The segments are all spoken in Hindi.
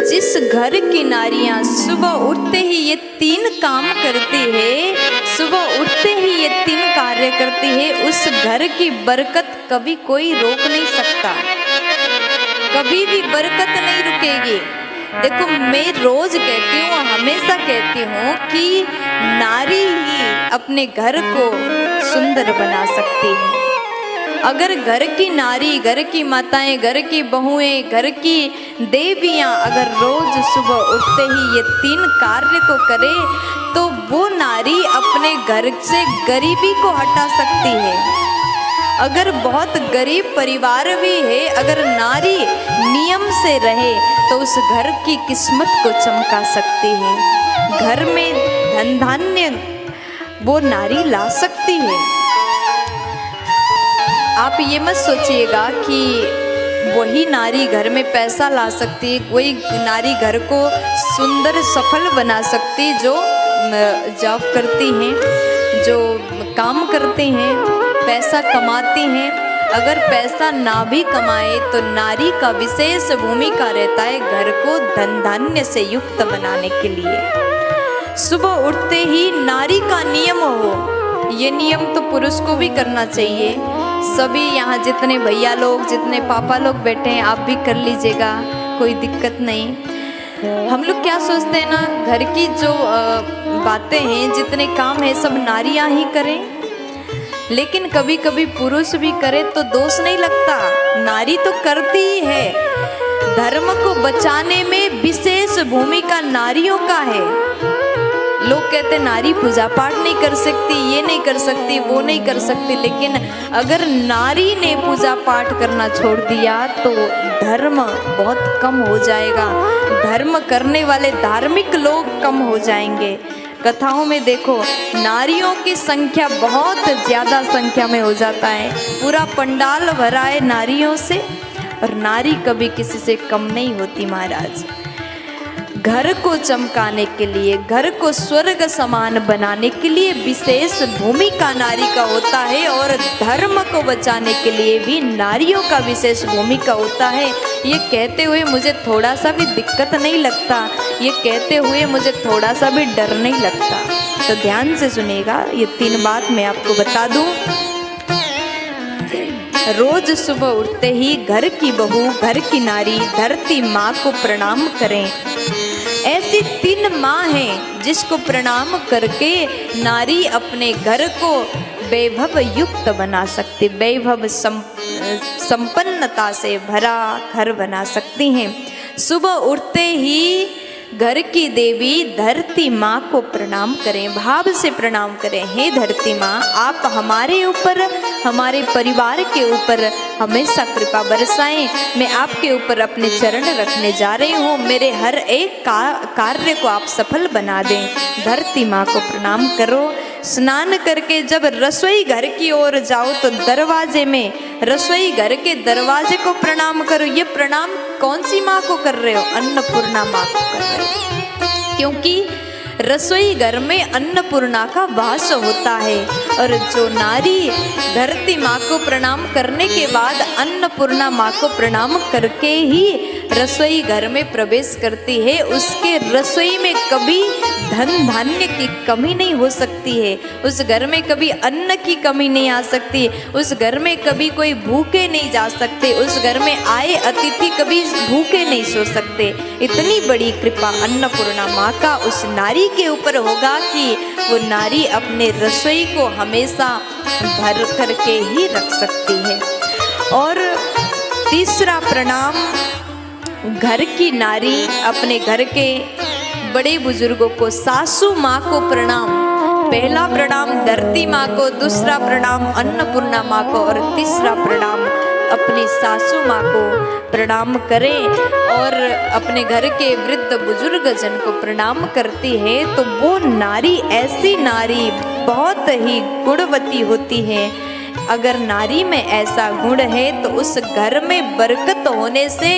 जिस घर की नारियां सुबह उठते ही ये 3 काम करती है, सुबह उठते ही ये 3 कार्य करती है, उस घर की बरकत कभी कोई रोक नहीं सकता, कभी भी बरकत नहीं रुकेगी। देखो मैं रोज कहती हूँ, हमेशा कहती हूँ कि नारी ही अपने घर को सुंदर बना सकती है। अगर घर की नारी, घर की माताएं, घर की बहुएं, घर की देवियां अगर रोज सुबह उठते ही ये 3 कार्य को करे तो वो नारी अपने घर से गरीबी को हटा सकती है। अगर बहुत गरीब परिवार भी है, अगर नारी नियम से रहे तो उस घर की किस्मत को चमका सकती है। घर में धन धान्य वो नारी ला सकती है। आप ये मत सोचिएगा कि वही नारी घर में पैसा ला सकती है, वही नारी घर को सुंदर सफल बना सकती है जो जॉब करती हैं, जो काम करते हैं, पैसा कमाती हैं। अगर पैसा ना भी कमाए तो नारी का विशेष भूमिका रहता है घर को धन धान्य से युक्त बनाने के लिए। सुबह उठते ही नारी का नियम हो, ये नियम तो पुरुष को भी करना चाहिए। सभी यहाँ जितने भैया लोग, जितने पापा लोग बैठे हैं, आप भी कर लीजिएगा, कोई दिक्कत नहीं। हम लोग क्या सोचते हैं ना, घर की जो बातें हैं, जितने काम है सब नारियां ही करें, लेकिन कभी कभी पुरुष भी करे तो दोष नहीं लगता, नारी तो करती ही है। धर्म को बचाने में विशेष भूमिका नारियों का है। लोग कहते नारी पूजा पाठ नहीं कर सकती, ये नहीं कर सकती, वो नहीं कर सकती, लेकिन अगर नारी ने पूजा पाठ करना छोड़ दिया तो धर्म बहुत कम हो जाएगा, धर्म करने वाले धार्मिक लोग कम हो जाएंगे। कथाओं में देखो नारियों की संख्या बहुत ज़्यादा संख्या में हो जाता है, पूरा पंडाल भरा है नारियों से, और नारी कभी किसी से कम नहीं होती महाराज। घर को चमकाने के लिए, घर को स्वर्ग समान बनाने के लिए विशेष भूमिका नारी का होता है, और धर्म को बचाने के लिए भी नारियों का विशेष भूमिका होता है। ये कहते हुए मुझे थोड़ा सा भी दिक्कत नहीं लगता, ये कहते हुए मुझे थोड़ा सा भी डर नहीं लगता। तो ध्यान से सुनिएगा, ये 3 बात मैं आपको बता दूं। रोज सुबह उठते ही घर की बहू, घर की नारी धरती माँ को प्रणाम करें। ऐसी 3 माँ हैं जिसको प्रणाम करके नारी अपने घर को वैभव युक्त बना सकती, वैभव संपन्नता से भरा घर बना सकती हैं। सुबह उठते ही घर की देवी धरती माँ को प्रणाम करें, भाव से प्रणाम करें। हे धरती माँ, आप हमारे ऊपर, हमारे परिवार के ऊपर हमेशा कृपा बरसाएं। मैं आपके ऊपर अपने चरण रखने जा रही हूँ, मेरे हर एक कार्य को आप सफल बना दें। धरती माँ को प्रणाम करो। स्नान करके जब रसोई घर की ओर जाओ तो दरवाजे में, रसोई घर के दरवाजे को प्रणाम करो। ये प्रणाम कौन सी माँ को कर रहे हो? अन्नपूर्णा माँ को कर रहे हो, क्योंकि रसोई घर में अन्नपूर्णा का वास होता है। और जो नारी धरती माँ को प्रणाम करने के बाद अन्नपूर्णा माँ को प्रणाम करके ही रसोई घर में प्रवेश करती है, उसके रसोई में कभी धन धान्य की कमी नहीं हो सकती है, उस घर में कभी अन्न की कमी नहीं आ सकती, उस घर में कभी कोई भूखे नहीं जा सकते, उस घर में आए अतिथि कभी भूखे नहीं सो सकते। इतनी बड़ी कृपा अन्नपूर्णा माँ का उस नारी के ऊपर होगा कि वो नारी अपने रसोई को हमेशा भर करके ही रख सकती है। और तीसरा प्रणाम, घर की नारी अपने घर के बड़े बुजुर्गों को, सासू माँ को प्रणाम। पहला प्रणाम धरती माँ को, दूसरा प्रणाम अन्नपूर्णा माँ को, और तीसरा प्रणाम अपनी सासू माँ को प्रणाम करें। और अपने घर के वृद्ध बुजुर्ग जन को प्रणाम करती है तो वो नारी, ऐसी नारी बहुत ही गुणवती होती है। अगर नारी में ऐसा गुण है तो उस घर में बरकत होने से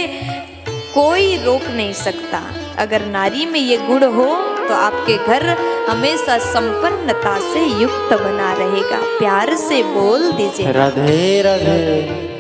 कोई रोक नहीं सकता। अगर नारी में ये गुण हो तो आपके घर हमेशा संपन्नता से युक्त बना रहेगा। प्यार से बोल दीजिए राधे राधे।